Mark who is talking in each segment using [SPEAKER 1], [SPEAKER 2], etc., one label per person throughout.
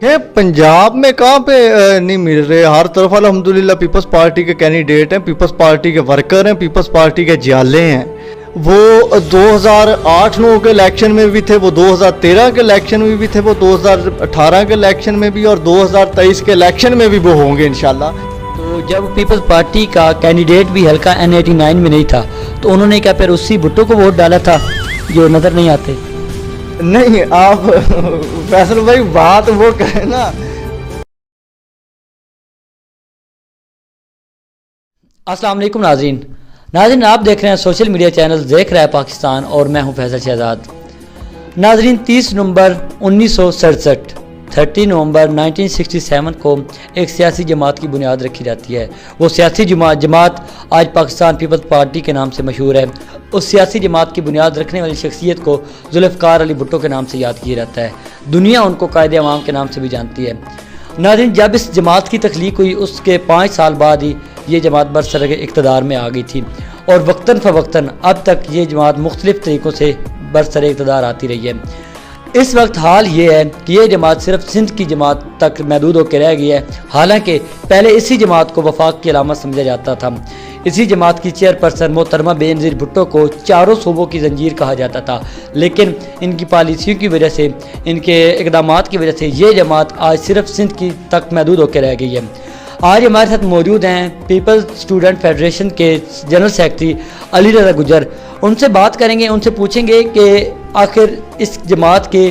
[SPEAKER 1] है पंजाब में कहाँ पे नहीं मिल रहे। हर तरफ अल्हम्दुलिल्लाह पीपल्स पार्टी के कैंडिडेट हैं, पीपल्स पार्टी के वर्कर हैं, पीपल्स पार्टी के जियाले हैं। वो 2008-9 के इलेक्शन में भी थे, वो 2013 के इलेक्शन में भी थे, वो 2018 के इलेक्शन में भी और 2023 के इलेक्शन में भी वो होंगे इंशाल्लाह।
[SPEAKER 2] तो जब पीपल्स पार्टी का कैंडिडेट भी हल्का N89 में नहीं था तो उन्होंने क्या फिर उसी भुट्टो को वोट डाला था जो नज़र नहीं आते?
[SPEAKER 1] नहीं, आप फैसल भाई बात वो कहे ना।
[SPEAKER 2] अस्सलाम वालेकुम नाजरीन, आप देख रहे हैं सोशल मीडिया चैनल देख रहा है पाकिस्तान और मैं हूं फैसल शहजाद। नाजरीन, 30 नवंबर 1967 30 नवंबर 1967 को एक सियासी जमात की बुनियाद रखी जाती है। वो सियासी जमात आज पाकिस्तान पीपल्स पार्टी के नाम से मशहूर है। उस सियासी जमात की बुनियाद रखने वाली शख्सियत को जुल्फ़िकार अली भुट्टो के नाम से याद किया जाता है। दुनिया उनको कायदे अवाम के नाम से भी जानती है। नाज़रीन, जब इस जमात की तख्लीक हुई उसके 5 साल बाद ही ये जमात बरसर इक़्तिदार में आ गई थी और वक्तन फ़वक्तन अब तक ये जमात मुख्तलिफ़ तरीक़ों से बरसर इक़्तिदार आती रही है। इस वक्त हाल ये है कि ये जमात सिर्फ सिंध की जमात तक महदूद होकर रह गई है। हालांकि पहले इसी जमात को वफाक की अलामत समझा जाता था। इसी जमात की चेयरपर्सन मोहतरमा बेनज़ीर भुट्टो को चारों सूबों की जंजीर कहा जाता था, लेकिन इनकी पॉलिसियों की वजह से, इनके इक़दामात की वजह से ये जमात आज सिर्फ सिंध की तक महदूद होकर रह गई है। आज हमारे साथ मौजूद हैं पीपल्स स्टूडेंट फेडरेशन के जनरल सेक्रेटरी अली रज़ा गुजर। उनसे बात करेंगे, उनसे पूछेंगे कि आखिर इस जमात के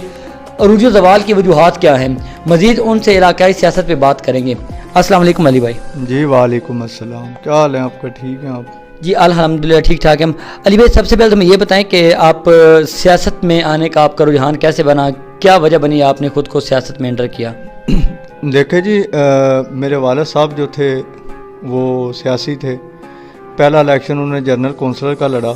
[SPEAKER 2] अरूज ज़वाल की वजूहात क्या हैं। मज़ीद उनसे इलाकाई सियासत पे बात करेंगे। अस्सलाम वालेकुम अली भाई।
[SPEAKER 1] जी वालेकुम अस्सलाम, क्या हाल है आपका? ठीक है आप?
[SPEAKER 2] जी अल्हम्दुलिल्लाह ठीक ठाक है। अली भाई, सबसे पहले तो मैं ये बताएं कि आप सियासत में आने का आपका रुझान कैसे बना, क्या वजह बनी आपने खुद को सियासत में एंटर किया?
[SPEAKER 1] देखे जी, मेरे वालिद साहब जो थे वो सियासी थे। पहला इलेक्शन उन्होंने जनरल कौंसलर का लड़ा,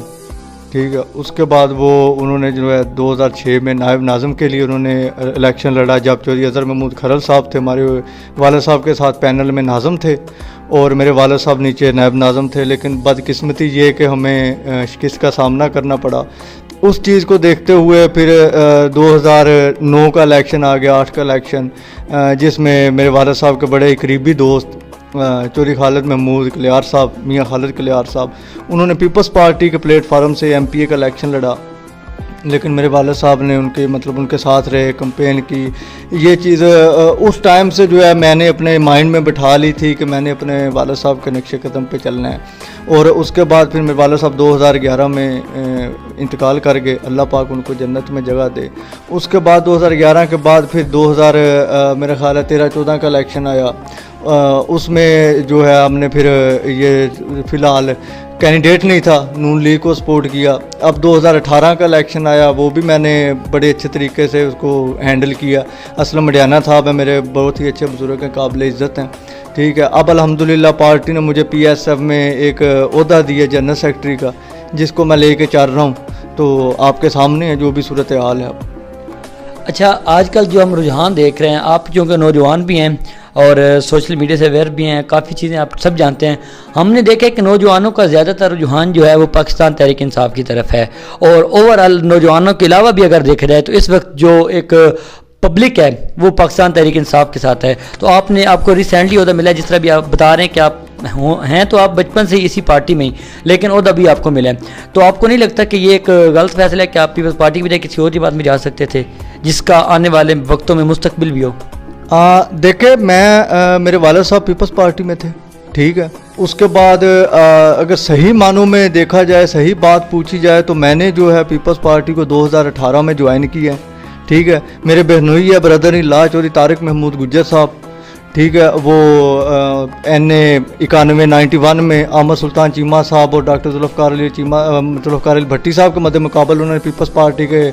[SPEAKER 1] ठीक है। उसके बाद वो उन्होंने जो है 2006 में नायब नाज़िम के लिए उन्होंने इलेक्शन लड़ा, जब चौधरी अज़हर महमूद खरल साहब थे हमारे वालिद साहब के साथ पैनल में नाज़िम थे और मेरे वालिद साहब नीचे नायब नाज़िम थे। लेकिन बदकिस्मती ये कि हमें शिकस्त का सामना करना पड़ा। उस चीज़ को देखते हुए फिर 2009 का इलेक्शन आ गया, 8 का इलेक्शन, जिसमें मेरे वालिद साहब के बड़े करीबी दोस्त चौधरी खालिद महमूद कलियार साहब, मियाँ खालिद कलियार साहब, उन्होंने पीपल्स पार्टी के प्लेटफार्म से MPA का इलेक्शन लड़ा। लेकिन मेरे वालिद साहब ने उनके साथ रहे, कंपेन की। ये चीज़ उस टाइम से जो है मैंने अपने माइंड में बिठा ली थी कि मैंने अपने वालिद साहब के नक्शे कदम पे चलना है। और उसके बाद फिर मेरे वालिद साहब 2011 में इंतकाल कर गए, अल्लाह पाक उनको जन्नत में जगह दे। उसके बाद 2011 के बाद फिर 2000 मेरा ख्याल है 13-14 का इलेक्शन आया। उसमें जो है हमने फिर ये फ़िलहाल कैंडिडेट नहीं था, नून लीग को सपोर्ट किया। अब 2018 का इलेक्शन आया, वो भी मैंने बड़े अच्छे तरीके से उसको हैंडल किया। असलम मडियाना साहब है मेरे, बहुत ही अच्छे बुजुर्ग हैं, काबिल इज़्ज़त हैं, ठीक है। अब अल्हम्दुलिल्लाह पार्टी ने मुझे PSF में एक ओहदा दिया जनरल सेक्रेटरी का, जिसको मैं लेके चल रहा हूँ। तो आपके सामने है जो भी सूरत हाल है अब।
[SPEAKER 2] अच्छा, आजकल जो हम रुझान देख रहे हैं, आप क्योंकि नौजवान भी हैं और सोशल मीडिया से अवेयर भी हैं, काफ़ी चीज़ें आप सब जानते हैं। हमने देखा कि नौजवानों का ज़्यादातर रुझान जो है वो पाकिस्तान तहरीक इंसाफ की तरफ है और ओवरऑल नौजवानों के अलावा भी अगर देखा जाए तो इस वक्त जो एक पब्लिक है वो पाकिस्तान तहरीक इंसाफ के साथ है। तो आपको रिसेंटली ओहदा मिला, जिस तरह भी आप बता रहे हैं कि आप हैं तो आप बचपन से इसी पार्टी में ही, लेकिन ओहदा भी आपको मिला है। तो आपको नहीं लगता कि ये एक गलत फैसला है कि आप पीपल्स पार्टी की बजाय किसी और जमात में जा सकते थे जिसका आने वाले वक्तों में मुस्तकबिल भी हो?
[SPEAKER 1] देखे, मैं मेरे वालिद साहब पीपल्स पार्टी में थे, ठीक है। उसके बाद अगर सही मानों में देखा जाए, सही बात पूछी जाए, तो मैंने जो है पीपल्स पार्टी को 2018 में ज्वाइन किया है, ठीक है। मेरे बहनोई है, brother in law Chaudhary Tariq Mahmood Gujjar sahab, ठीक है। वो NA 91-91 में अहमद सुल्तान चीमा साहब और डॉक्टर जुल्फ़िकार अली भट्टी साहब के मद्दे मुकाबले उन्होंने पीपल्स पार्टी के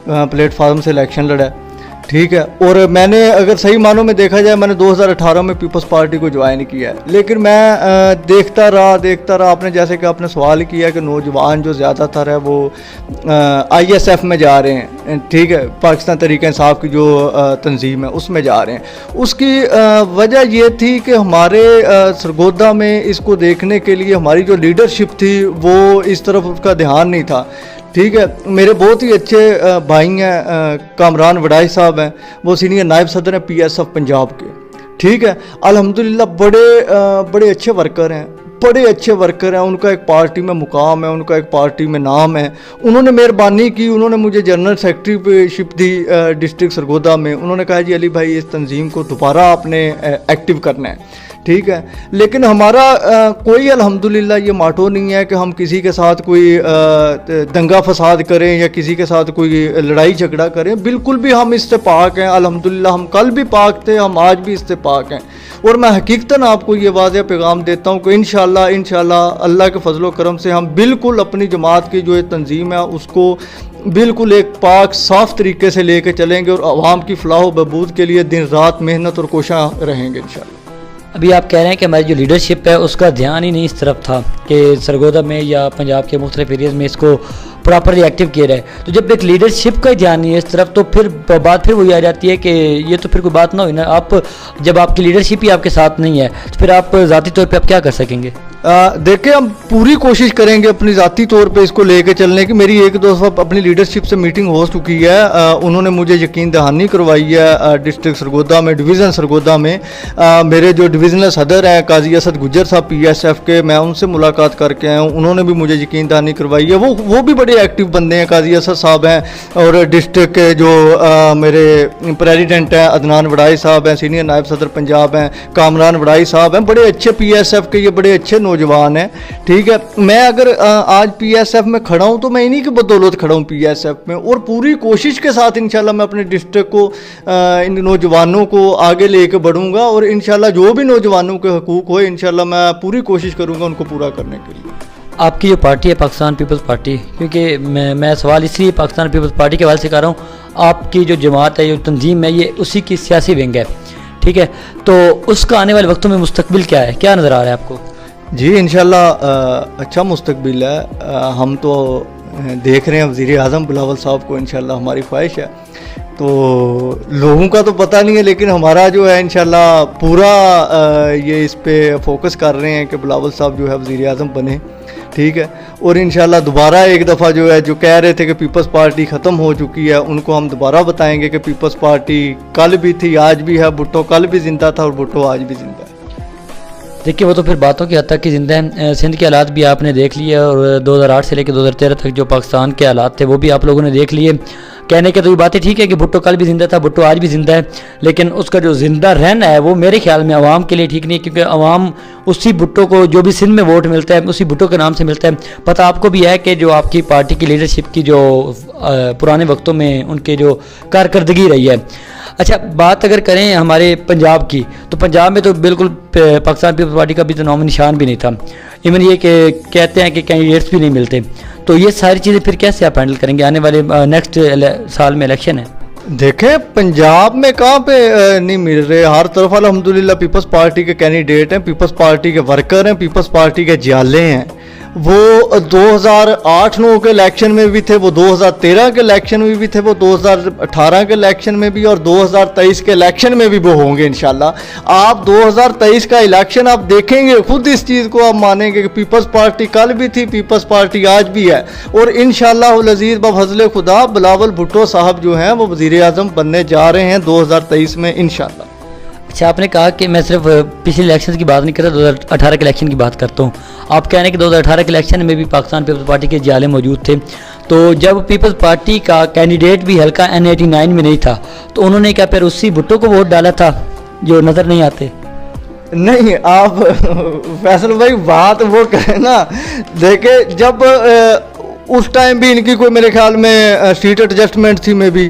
[SPEAKER 1] प्लेटफार्म से इलेक्शन लड़ा है, ठीक है। और मैंने अगर सही मानों में देखा जाए, मैंने 2018 में पीपल्स पार्टी को ज्वाइन किया है। लेकिन मैं देखता रहा। आपने जैसे कि आपने सवाल किया कि नौजवान जो ज़्यादातर है वो ISF में जा रहे हैं, ठीक है, पाकिस्तान तहरीक इंसाफ की जो तंजीम है उसमें जा रहे हैं। उसकी वजह ये थी कि हमारे सरगोदा में इसको देखने के लिए हमारी जो लीडरशिप थी वो इस तरफ उसका ध्यान नहीं था। ठीक है। मेरे बहुत ही अच्छे भाई हैं, कामरान वडाई साहब हैं, वो सीनियर नायब सदर हैं PSF पंजाब के। ठीक है, अल्हम्दुलिल्लाह बड़े अच्छे वर्कर हैं, बड़े अच्छे वर्कर हैं। उनका एक पार्टी में मुकाम है, उनका एक पार्टी में नाम है। उन्होंने मेहरबानी की, उन्होंने मुझे जनरल सेक्रेटरीशिप दी डिस्ट्रिक्ट सरगोदा में। उन्होंने कहा जी अली भाई इस तंजीम को दोबारा आपने एक्टिव करना है। ठीक है, लेकिन हमारा कोई अल्हम्दुलिल्लाह ये माटो नहीं है कि हम किसी के साथ कोई दंगा फसाद करें या किसी के साथ कोई लड़ाई झगड़ा करें। बिल्कुल भी हम इससे पाक हैं अल्हम्दुलिल्लाह। हम कल भी पाक थे, हम आज भी इससे पाक हैं। और मैं हकीकतन आपको ये वाज़ेह पैगाम देता हूँ कि इंशाल्लाह अल्लाह के फजलो करम से हम बिल्कुल अपनी जमात की जो ये तंजीम है उसको बिल्कुल एक पाक साफ़ तरीके से लेके चलेंगे और आवाम की फलाह व बहबूद के लिए दिन रात मेहनत और कोशिश रहेंगे इंशाल्लाह।
[SPEAKER 2] अभी आप कह रहे हैं कि हमारी जो लीडरशिप है उसका ध्यान ही नहीं इस तरफ था कि सरगोदा में या पंजाब के मुख्तलिफ एरियाज़ में इसको प्रॉपरली एक्टिव किया जाए। तो जब एक लीडरशिप का ध्यान नहीं है इस तरफ तो फिर बात फिर वही आ जाती है कि ये तो फिर कोई बात ना हुई ना। आप जब आपकी लीडरशिप ही आपके साथ नहीं है तो फिर आप ज़ाती तौर पे आप क्या कर सकेंगे?
[SPEAKER 1] देखिए, हम पूरी कोशिश करेंगे अपनी ज़ाती तौर पे इसको लेके चलने की। मेरी एक दो दफ़ा अपनी लीडरशिप से मीटिंग हो चुकी है। उन्होंने मुझे यकीन दहानी करवाई है डिस्ट्रिक्ट सरगोदा में, डिवीज़न सरगोदा में। मेरे जो डिवीज़नल सदर हैं काजी असद गुज्जर साहब PSF के, मैं उनसे मुलाकात करके आया हूँ। उन्होंने भी मुझे यकीन दहानी करवाई है। वो भी बड़े एक्टिव बंदे हैं। काजी असद साहब हैं और डिस्ट्रिक्ट के जो मेरे प्रेसिडेंट हैं अदनान वडाई साहब हैं, सीनियर नायब सदर पंजाब हैं कामरान वडाई साहब हैं। बड़े अच्छे PSF के ये बड़े अच्छे नौजवान हैं। ठीक है, मैं अगर आज PSF में खड़ा हूँ तो मैं इन्हीं की बदौलत खड़ा हूँ PSF में। और पूरी कोशिश के साथ इंशाल्लाह मैं अपने डिस्ट्रिक्ट को इन नौजवानों को आगे लेके बढ़ूँगा और इंशाल्लाह जो भी नौजवानों के हकूक़ हो इंशाल्लाह मैं पूरी कोशिश करूँगा उनको पूरा करने के लिए।
[SPEAKER 2] आपकी जो पार्टी है पाकिस्तान पीपल्स पार्टी, क्योंकि मैं सवाल इसलिए पाकिस्तान पीपल्स पार्टी के हवाले से कर रहा हूँ, आपकी जो जमात है जो तंजीम है ये उसी की सियासी विंग है। ठीक है, तो उसका आने वाले वक्तों में मुस्तकबिल क्या है, क्या नज़र आ रहा है आपको?
[SPEAKER 1] जी इंशाल्लाह अच्छा मुस्तकबिल है। हम तो देख रहे हैं वज़ीर आज़म बिलावल साहब को, इंशाल्लाह हमारी ख्वाहिश है। तो लोगों का तो पता नहीं है लेकिन हमारा जो है इंशाल्लाह पूरा ये इस पे फोकस कर रहे हैं कि बिलावल साहब जो है वज़ीर आज़म बने। ठीक है, और इंशाल्लाह दोबारा एक दफ़ा जो है जो कह रहे थे कि पीपल्स पार्टी ख़त्म हो चुकी है उनको हम दोबारा बताएंगे कि पीपल्स पार्टी कल भी थी आज भी है। भुट्टो कल भी ज़िंदा था और भुट्टो आज भी ज़िंदा है।
[SPEAKER 2] देखिए, वो तो फिर बातों की हद तक की ज़िंदा है। सिंध के हालात भी आपने देख लिए और 2008 से लेकर 2013 तक जो पाकिस्तान के हालात थे वो भी आप लोगों ने देख लिए। कहने के तो ये बातें ठीक है कि भुट्टो कल भी ज़िंदा था, भुट्टो आज भी ज़िंदा है, लेकिन उसका जो ज़िंदा रहना है वो मेरे ख्याल में आवाम के लिए ठीक नहीं है, क्योंकि आवाम उसी भुट्टो को जो भी सिंध में वोट मिलता है उसी भुट्टो के नाम से मिलता है। पता आपको भी है कि जो आपकी पार्टी की लीडरशिप की जो पुराने वक्तों में उनके जो कारकर्दगी रही है। अच्छा, बात अगर करें हमारे पंजाब की, तो पंजाब में तो बिल्कुल पाकिस्तान पीपल्स पार्टी का भी तो नाम निशान भी नहीं था। इवन ये कि कहते हैं कि कैंडिडेट्स भी नहीं मिलते। तो ये सारी चीज़ें फिर कैसे आप हैंडल करेंगे? आने वाले नेक्स्ट साल में इलेक्शन है।
[SPEAKER 1] देखें, पंजाब में कहाँ पे नहीं मिल रहे, हर तरफ अल्हम्दुलिल्लाह पीपल्स पार्टी के कैंडिडेट हैं, पीपल्स पार्टी के वर्कर हैं, पीपल्स पार्टी के जाले हैं। वो 2008-9 के इलेक्शन में भी थे, वो 2013 के इलेक्शन में भी थे, वो 2018 के इलेक्शन में भी और 2023 के इलेक्शन में भी वो होंगे इंशाल्लाह। आप 2023 का इलेक्शन आप देखेंगे खुद इस चीज़ को आप मानेंगे कि पीपल्स पार्टी कल भी थी, पीपल्स पार्टी आज भी है। और इंशाल्लाह अज़ीज़ बफ़ज़ल खुदा बिलावल भुट्टो साहब जो हैं वो वज़ीर आज़म बनने जा रहे हैं 2023 में इंशाल्लाह।
[SPEAKER 2] अच्छा, आपने कहा कि मैं सिर्फ पिछले इलेक्शन की बात नहीं करता, 2018 के इलेक्शन की बात करता हूँ। आप कह रहे हैं कि 2018 के इलेक्शन में भी पाकिस्तान पीपल्स पार्टी के जाले मौजूद थे। तो जब पीपल्स पार्टी का कैंडिडेट भी हल्का N89 में नहीं था तो उन्होंने क्या फिर उसी भुट्टो को वोट डाला था जो नज़र नहीं आते?
[SPEAKER 1] नहीं, आप फैसल भाई बात वो करें ना, देखे जब उस टाइम भी इनकी कोई मेरे ख्याल में सीट एडजस्टमेंट थी में भी।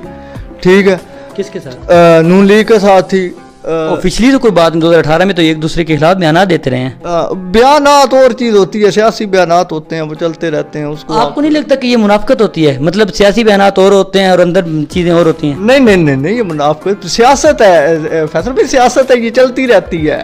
[SPEAKER 1] ठीक है,
[SPEAKER 2] किसके साथ?
[SPEAKER 1] नून लीग के साथ थी।
[SPEAKER 2] ऑफिशियली तो कोई बात नहीं, 2018 में तो एक दूसरे के खिलाफ बयान देते रहे हैं।
[SPEAKER 1] बयानात और चीज़ होती है, सियासी बयानात होते हैं, वो चलते रहते हैं। उसको
[SPEAKER 2] आपको नहीं लगता कि ये मुनाफकत होती है? मतलब सियासी बयानात और होते हैं और अंदर चीज़ें और होती हैं।
[SPEAKER 1] नहीं नहीं नहीं नहीं, ये मुनाफकत सियासत है फैसल भाई, सियासत है, ये चलती रहती है।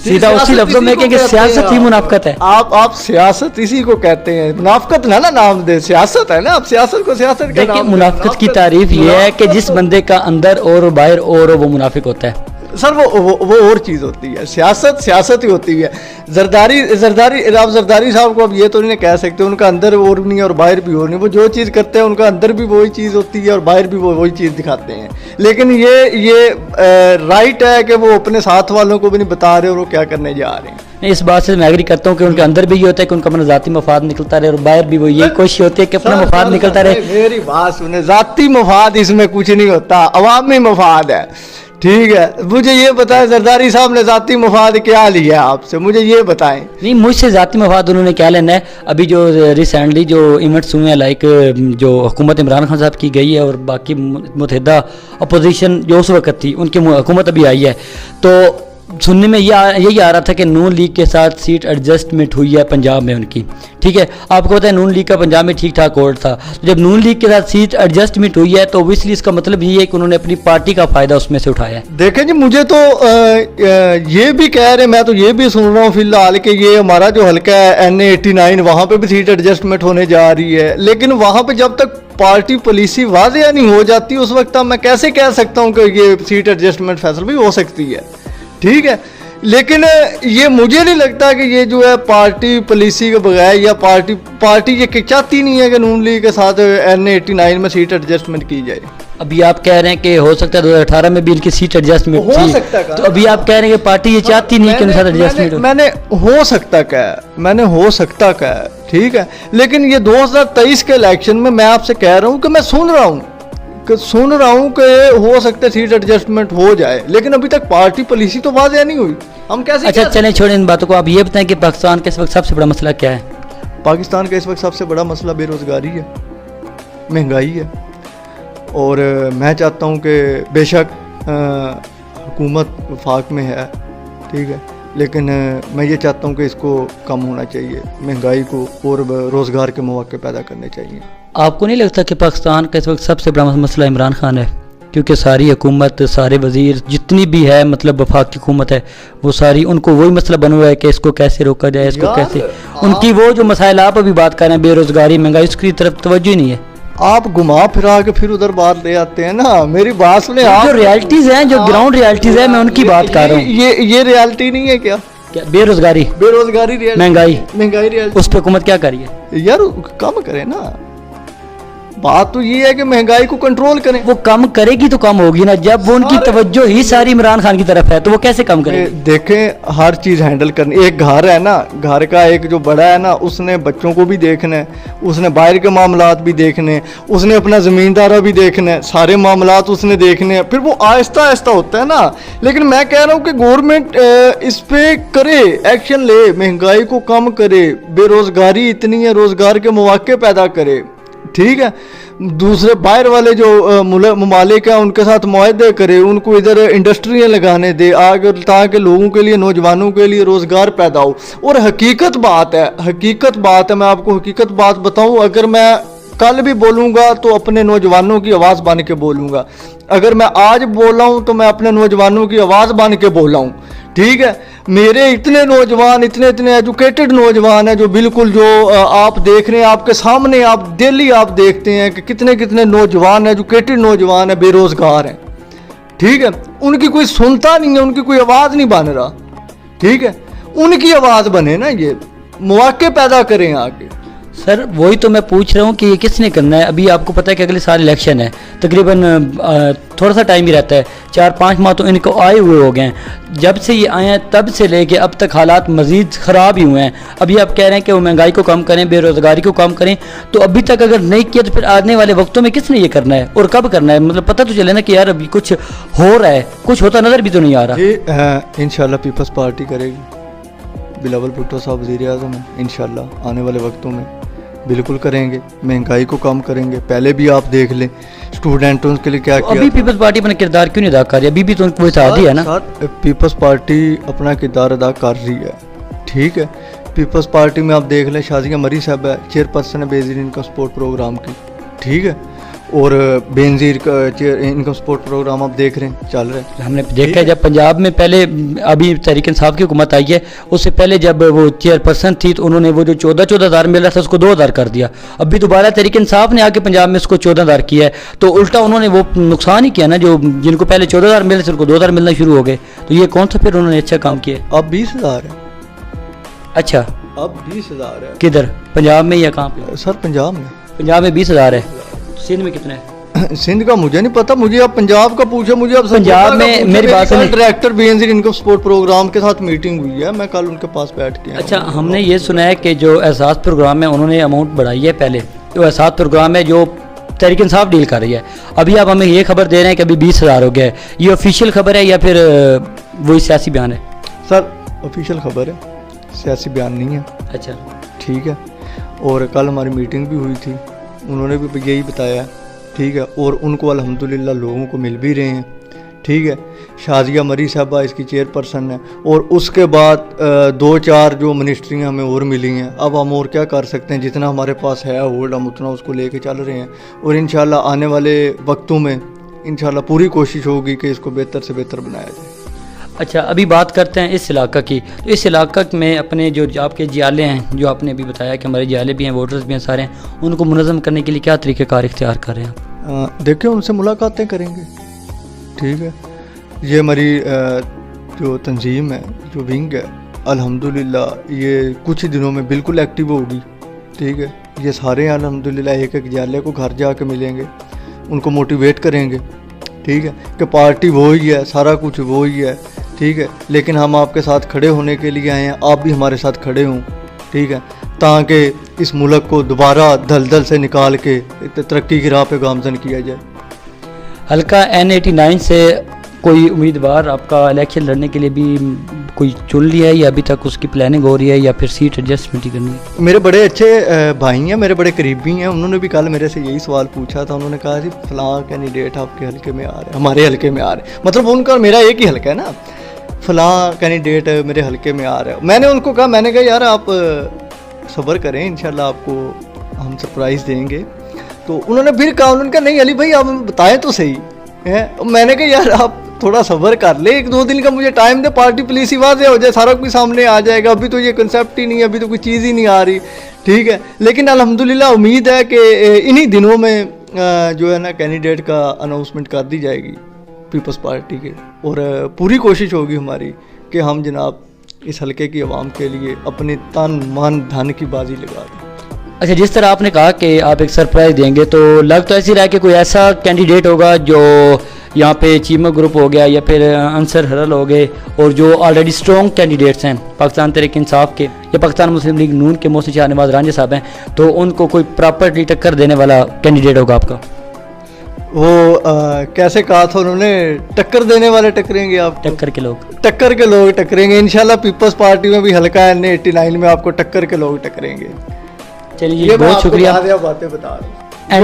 [SPEAKER 2] सीधा उसी लफ्जों में कि सियासत ही मुनाफकत है।
[SPEAKER 1] आप सियासत इसी को कहते हैं, मुनाफकत ना नाम दे, सियासत है ना। आप सियासत को सियासत
[SPEAKER 2] देखिए, मुनाफकत की तारीफ ये है कि जिस बंदे का अंदर और बाहर और वो मुनाफिक होता है।
[SPEAKER 1] सर वो और चीज़ होती है, सियासत ही होती है। जरदारी साहब को अब ये तो नहीं कह सकते उनका अंदर और नहीं है और बाहर भी और नहीं, वो जो चीज़ करते हैं उनका अंदर भी वही चीज़ होती है और बाहर भी वो वही चीज़ दिखाते हैं। लेकिन ये राइट है कि वो अपने साथ वालों को भी नहीं बता रहे और वो क्या करने जा रहे हैं।
[SPEAKER 2] नहीं, इस बात से मैं एग्री करता हूँ कि उनके अंदर भी ये होता है कि उनका अपना जाती मफाद निकलता रहे और बाहर भी वो यही कोशिश होती है कि अपना मफाद निकलता रहे।
[SPEAKER 1] मेरी बात सुने, जाती मफाद इसमें कुछ नहीं होता, अवामी मफाद है। ठीक है, मुझे ये बताएं जरदारी साहब ने जाती मफाद क्या लिया आपसे, मुझे ये बताएं।
[SPEAKER 2] नहीं, मुझसे जाती मफाद उन्होंने क्या लेना है। अभी जो रिसेंटली जो इवेंट्स हुए हैं, लाइक जो हुकूमत इमरान खान साहब की गई है और बाकी मुतहदा अपोजिशन जो उस वक्त थी उनकी हुकूमत अभी आई है, तो सुनने में यही आ रहा था कि नून लीग के साथ सीट एडजस्टमेंट हुई है पंजाब में उनकी। ठीक है, आपको पता है नून लीग का पंजाब में ठीक ठाक वोट था, तो जब नून लीग के साथ सीट एडजस्टमेंट हुई है तो ओबियसली इसका मतलब ये है कि उन्होंने अपनी पार्टी का फ़ायदा उसमें से उठाया है।
[SPEAKER 1] देखें जी, मुझे तो ये भी कह रहे, मैं तो ये भी सुन रहा हूँ फिलहाल कि ये हमारा जो हल्का है NA89 वहाँ पे भी सीट एडजस्टमेंट होने जा रही है। लेकिन वहाँ पे जब तक पार्टी पॉलिसी वाज़ेह नहीं हो जाती उस वक्त मैं कैसे कह सकता हूँ कि ये सीट एडजस्टमेंट फैसला भी हो सकती है। ठीक है, लेकिन ये मुझे नहीं लगता कि ये जो है पार्टी पॉलिसी के बगैर या पार्टी ये चाहती नहीं है कि नून लीग के साथ NA89 में सीट एडजस्टमेंट की जाए।
[SPEAKER 2] अभी आप कह रहे हैं कि हो सकता है 2018 में भी इनकी सीट एडजस्टमेंट
[SPEAKER 1] हो
[SPEAKER 2] थी,
[SPEAKER 1] सकता है,
[SPEAKER 2] तो अभी आप कह रहे हैं कि पार्टी ये चाहती नहीं कि उनके साथ एडजस्टमेंट हो।
[SPEAKER 1] मैंने हो सकता क्या है, ठीक है। लेकिन ये 2023 के इलेक्शन में मैं आपसे कह रहा हूँ कि मैं सुन रहा हूँ कि हो सकता है सीट एडजस्टमेंट हो जाए, लेकिन अभी तक पार्टी पॉलिसी तो वाज़ेह नहीं हुई, हम कैसे।
[SPEAKER 2] अच्छा चलें, छोड़ें इन बातों को, आप ये बताएं कि पाकिस्तान के इस वक्त सबसे बड़ा मसला क्या है।
[SPEAKER 1] पाकिस्तान का इस वक्त सबसे बड़ा मसला बेरोज़गारी है, महंगाई है। और मैं चाहता हूँ कि बेशक हुकूमत वफाक में है, ठीक है, लेकिन मैं ये चाहता हूँ कि इसको कम होना चाहिए, महंगाई को, और रोज़गार के मौके पैदा करने चाहिए।
[SPEAKER 2] आपको नहीं लगता कि पाकिस्तान का इस वक्त सबसे बड़ा मसला इमरान खान है? क्योंकि सारी हुकूमत, सारे वजीर जितनी भी है, मतलब वफाकी हुकूमत है, वो सारी उनको वही मसला बना हुआ है कि इसको कैसे रोका जाए, इसको कैसे, उनकी वो जो मसाइल आप अभी बात कर रहे हैं, बेरोज़गारी, महंगाई, उसकी तरफ तवज्जो ही नहीं है।
[SPEAKER 1] आप घुमा फिरा के फिर उधर बात ले आते हैं ना, मेरी बात सुने।
[SPEAKER 2] जो रियलिटीज हैं, जो ग्राउंड रियलिटीज है, मैं उनकी बात कर रहा हूँ।
[SPEAKER 1] ये रियलिटी नहीं है क्या?
[SPEAKER 2] बेरोजगारी महंगाई
[SPEAKER 1] रियलिटी,
[SPEAKER 2] उस पर हुकूमत क्या करिए
[SPEAKER 1] यार? कम करे ना, बात तो ये है कि महंगाई को कंट्रोल करें।
[SPEAKER 2] वो कम करेगी तो कम होगी ना, जब वो उनकी तवज्जो ही सारी इमरान खान की तरफ है तो वो कैसे कम करेगी?
[SPEAKER 1] देखें, हर चीज़ हैंडल करनी, एक घर है ना, घर का एक जो बड़ा है ना, उसने बच्चों को भी देखना है, उसने बाहर के मामलात भी देखने हैं, उसने अपना ज़मींदारा भी देखना है, सारे मामलात उसने देखने हैं, फिर वो आहिस्ता आहिस्ता होता है ना। लेकिन मैं कह रहा हूँ कि गवर्नमेंट इस पे करे, एक्शन ले, महंगाई को कम करे, बेरोज़गारी इतनी है, रोज़गार के मौके पैदा करे, ठीक है। दूसरे बाहर वाले जो ममालिक हैं उनके साथ मुआहदे करे, उनको इधर इंडस्ट्रियाँ लगाने दे आगे, ताकि लोगों के लिए, नौजवानों के लिए रोज़गार पैदा हो। और हकीकत बात है, मैं आपको हकीकत बात बताऊं, अगर मैं कल भी बोलूँगा तो अपने नौजवानों की आवाज़ बन के बोलूँगा, अगर मैं आज बोल रहा हूँ तो मैं अपने नौजवानों की आवाज़ बन के बोल रहा हूँ, ठीक है। मेरे इतने नौजवान, इतने एजुकेटेड नौजवान हैं, जो बिल्कुल, जो आप देख रहे हैं, आपके सामने, आप डेली आप देखते हैं कि कितने नौजवान, एजुकेटेड नौजवान हैं, बेरोज़गार हैं, ठीक है। उनकी कोई सुनता नहीं है, उनकी कोई आवाज़ नहीं बन रहा, ठीक है। उनकी आवाज़ बने ना, ये मौके पैदा करें आगे।
[SPEAKER 2] सर वही तो मैं पूछ रहा हूँ कि ये किसने करना है? अभी आपको पता है कि अगले साल इलेक्शन है, तकरीबन थोड़ा सा टाइम ही रहता है, 4-5 माह तो इनको आए हुए हो गए हैं। जब से ये आए हैं तब से लेके अब तक हालात मज़ीद ख़राब ही हुए हैं। अभी आप कह रहे हैं कि वो महंगाई को कम करें, बेरोज़गारी को कम करें, तो अभी तक अगर नहीं किया तो फिर आने वाले वक्तों में किसने ये करना है और कब करना है? मतलब पता तो चले ना कि यार अभी कुछ हो रहा है, कुछ होता नज़र भी तो नहीं आ रहा।
[SPEAKER 1] इंशाल्लाह पीपल्स पार्टी करेगी, बिलावल भुट्टो साहब वज़ीर-ए-आज़म हैं, इंशाल्लाह आने वाले वक्तों में बिल्कुल करेंगे, महंगाई को कम करेंगे। पहले भी आप देख लें स्टूडेंटों के लिए क्या किया।
[SPEAKER 2] अभी पीपल्स पार्टी अपना किरदार क्यों नहीं अदा कर रही? अभी भी तो उनको साथ ही है ना।
[SPEAKER 1] पीपल्स पार्टी अपना किरदार अदा कर रही है, ठीक है। पीपल्स पार्टी में आप देख लें शाजिया मरी साहब है, चेयरपर्सन है बेज़रीन का स्पोर्ट प्रोग्राम की, ठीक है। और बेनज़ीर का इनकम सपोर्ट प्रोग्राम आप देख रहे हैं चल रहे हैं।
[SPEAKER 2] हमने देखा है जब पंजाब में पहले अभी तहरीक इंसाफ की हुकूमत आई है, उससे पहले जब वो चेयरपर्सन थी तो उन्होंने वो जो 14,000 मिल रहा था उसको 2,000 कर दिया। अभी दोबारा तहरीक इंसाफ ने आके पंजाब में उसको 14,000 किया है, तो उल्टा उन्होंने वो नुकसान ही किया ना, जो जिनको पहले 14,000 मिल रहे थे उनको 2,000 मिलना शुरू हो गए। तो ये कौन सा फिर उन्होंने अच्छा काम किया?
[SPEAKER 1] अब 20,000 है।
[SPEAKER 2] अच्छा,
[SPEAKER 1] अब 20,000 है।
[SPEAKER 2] किधर, पंजाब में या कहाँ पे?
[SPEAKER 1] सर पंजाब में।
[SPEAKER 2] पंजाब में 20,000 है, सिंध में कितना है?
[SPEAKER 1] सिंध का मुझे नहीं पता, मुझे आप पंजाब का पूछे, मुझे आप
[SPEAKER 2] पंजाब में मेरी बात सुनिए।
[SPEAKER 1] Director Benazir income support programme के साथ मीटिंग हुई है, मैं कल उनके पास बैठ के।
[SPEAKER 2] अच्छा, हमने ये सुना है कि जो एहसास प्रोग्राम है उन्होंने अमाउंट बढ़ाई है। पहले जो एहसास प्रोग्राम है जो तहरीक इंसाफ डील कर रही है, अभी आप हमें ये खबर दे रहे हैं कि अभी 20,000 हो गया है। ये ऑफिशियल खबर है या फिर वही सियासी बयान है?
[SPEAKER 1] सर ऑफिशियल खबर है, सियासी बयान नहीं है।
[SPEAKER 2] अच्छा,
[SPEAKER 1] ठीक है। और कल हमारी मीटिंग भी हुई थी, उन्होंने भी यही बताया। ठीक है। और उनको अल्हम्दुलिल्लाह लोगों को मिल भी रहे हैं। ठीक है। शाजिया मरी साहबा इसकी चेयरपर्सन है, और उसके बाद 2-4 जो मिनिस्ट्रियाँ हमें और मिली हैं। अब हम और क्या कर सकते हैं, जितना हमारे पास है होल्ड हम उतना उसको लेके चल रहे हैं, और इंशाल्लाह आने वाले वक्तों में इंशाल्लाह पूरी कोशिश होगी कि इसको बेहतर से बेहतर बनाया जाए।
[SPEAKER 2] अच्छा, अभी बात करते हैं इस इलाका की। तो इस इलाका में अपने जो आपके जियाले हैं, जो आपने अभी बताया कि हमारे जियाले भी हैं, वोटर्स भी हैं सारे हैं, उनको मुनज़्ज़म करने के लिए क्या तरीक़ेकार इख्तियार कर रहे हैं?
[SPEAKER 1] देखिए, उनसे मुलाकातें करेंगे। ठीक है। ये हमारी जो तंजीम है, जो विंग है, अल्हम्दुलिल्लाह ये कुछ ही दिनों में बिल्कुल एक्टिव होगी। ठीक है। ये सारे अल्हम्दुलिल्लाह एक जियाले को घर जा के मिलेंगे, उनको मोटिवेट करेंगे। ठीक है, कि पार्टी वो ही है, सारा कुछ वो ही है। ठीक है। लेकिन हम आपके साथ खड़े होने के लिए आए हैं, आप भी हमारे साथ खड़े हों। ठीक है, ताकि इस मुल्क को दोबारा दलदल से निकाल के तरक्की की राह पे गामजन किया जाए।
[SPEAKER 2] हल्का N89 से कोई उम्मीदवार आपका इलेक्शन लड़ने के लिए भी कोई चुन लिया है, या अभी तक उसकी प्लानिंग हो रही है, या फिर सीट एडजस्टमेंट ही करनी है?
[SPEAKER 1] मेरे बड़े अच्छे भाई हैं, मेरे बड़े करीबी हैं, उन्होंने भी कल मेरे से यही सवाल पूछा था। उन्होंने कहा जी फलां कैंडिडेट आपके हल्के में आ रहे हैं, हमारे हल्के में आ रहे हैं, मतलब उनका मेरा एक ही हल्का है ना, फलां कैंडिडेट मेरे हल्के में आ रहा है। मैंने उनको कहा, मैंने कहा यार आप सब्र करें, इंशाल्लाह आपको हम सरप्राइज़ देंगे। तो उन्होंने फिर कहा, उन्होंने कहा नहीं अली भाई आप बताएं तो सही है। मैंने कहा यार आप थोड़ा सब्र कर ले, 1-2 दिन का मुझे टाइम दे, पार्टी पुलिस ही वाज़े हो जाए, सारा कुछ सामने आ जाएगा। अभी तो ये कंसेप्ट ही नहीं है, अभी तो कोई चीज़ ही नहीं आ रही। ठीक है। लेकिन अल्हम्दुलिल्लाह उम्मीद है कि इन्हीं दिनों में जो है ना कैंडिडेट का अनाउंसमेंट कर दी जाएगी पीपल्स पार्टी के, और पूरी कोशिश होगी हमारी कि हम जनाब इस हल्के की आवाम के लिए अपने तन मन धन की बाजी लगा दें।
[SPEAKER 2] अच्छा, जिस तरह आपने कहा कि आप एक सरप्राइज़ देंगे, तो लग तो ऐसी रहा है कि कोई ऐसा कैंडिडेट होगा जो यहाँ पे चीमा ग्रुप हो गया, या फिर अंसर हरल हो गए, और जो ऑलरेडी स्ट्रॉन्ग कैंडिडेट्स हैं पाकिस्तान तहरीक इंसाफ के या पाकिस्तान मुस्लिम लीग नून के मोहसिन शाह नवाज रांझा साहब हैं, तो उनको कोई प्रॉपर्ली टक्कर देने वाला कैंडिडेट होगा आपका?
[SPEAKER 1] वो कैसे कहा था उन्होंने, टक्कर देने वाले टकरेंगे, आप
[SPEAKER 2] टक्कर के लोग
[SPEAKER 1] टकरेंगे इंशाल्लाह। पीपल्स पार्टी में भी हल्का है N89 में आपको टक्कर के लोग टकरेंगे।
[SPEAKER 2] चलिए, बहुत शुक्रिया।
[SPEAKER 1] बातें बता रहे।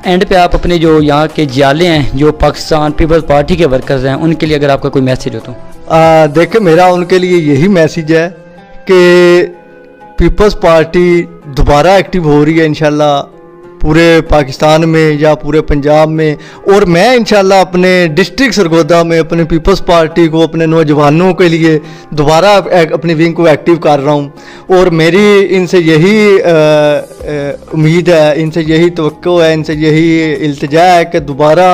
[SPEAKER 2] एंड पे आप अपने जो यहाँ के जियाले हैं, जो पाकिस्तान पीपल्स पार्टी के वर्कर्स हैं, उनके लिए अगर आपका कोई मैसेज हो तो?
[SPEAKER 1] देखिए, मेरा उनके लिए यही मैसेज है कि पीपल्स पार्टी दोबारा एक्टिव हो रही है इंशाल्लाह पूरे पाकिस्तान में या पूरे पंजाब में, और मैं इंशाल्लाह अपने डिस्ट्रिक्ट सरगोदा में अपने पीपल्स पार्टी को, अपने नौजवानों के लिए दोबारा अपनी विंग को एक्टिव कर रहा हूं। और मेरी इनसे यही उम्मीद है, इनसे यही तवक्को है, इनसे यही इल्तिजा है कि दोबारा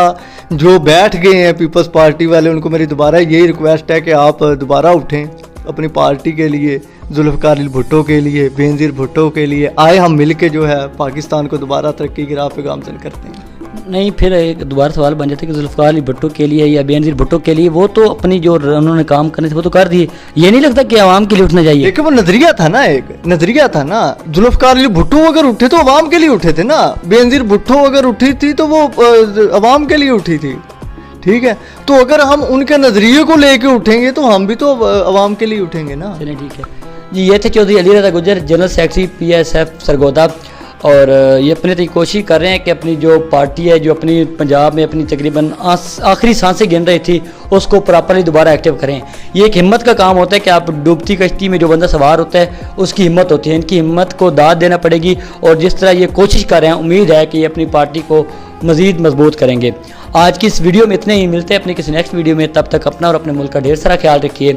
[SPEAKER 1] जो बैठ गए हैं पीपल्स पार्टी वाले, उनको मेरी दोबारा यही रिक्वेस्ट है कि आप दोबारा उठें अपनी पार्टी के लिए, जुल्फ़िकार अली भुट्टो के लिए, बेनज़ीर भुट्टो के लिए। आए हम मिल के जो है पाकिस्तान को दोबारा तरक्की की राह पे गामज़न करते हैं।
[SPEAKER 2] नहीं, फिर एक दोबारा सवाल बन जाता है कि जुल्फ़िकार अली भुट्टो के लिए या बेनज़ीर भुट्टो के लिए, वो तो अपनी जो उन्होंने काम करने थे वो तो कर दिए, ये नहीं लगता कि आवाम के लिए उठना चाहिए?
[SPEAKER 1] देखिए, वो नज़रिया था ना, एक नज़रिया था ना। जुल्फ़िकार अली भुट्टो अगर उठे तो आवाम के लिए उठे थे ना, बेनज़ीर भुट्टो अगर उठी थी तो वो आवाम के लिए उठी थी। ठीक है। तो अगर हम उनके नज़रिए को लेके उठेंगे तो हम भी तो आवाम के लिए उठेंगे ना।
[SPEAKER 2] चलिए, ठीक है जी। ये थे Chaudhry Ali Raza Gujjar, general secretary PSF Sargodha, और ये अपने तक कोशिश कर रहे हैं कि अपनी जो पार्टी है, जो अपनी पंजाब में अपनी तकरीबन आखिरी सांसें गिन रही थी, उसको प्रॉपरली दोबारा एक्टिव करें। ये एक हिम्मत का काम होता है कि आप डूबती कश्ती में जो बंदा सवार होता है उसकी हिम्मत होती है। इनकी हिम्मत को दाद देना पड़ेगी, और जिस तरह ये कोशिश कर रहे हैं, उम्मीद है कि ये अपनी पार्टी को मज़ीद मजबूत करेंगे। आज की इस वीडियो में इतने ही, मिलते हैं अपनी किसी नेक्स्ट वीडियो में। तब तक अपना और अपने मुल्क का ढेर सारा ख्याल रखिए।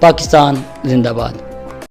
[SPEAKER 2] पाकिस्तान जिंदाबाद।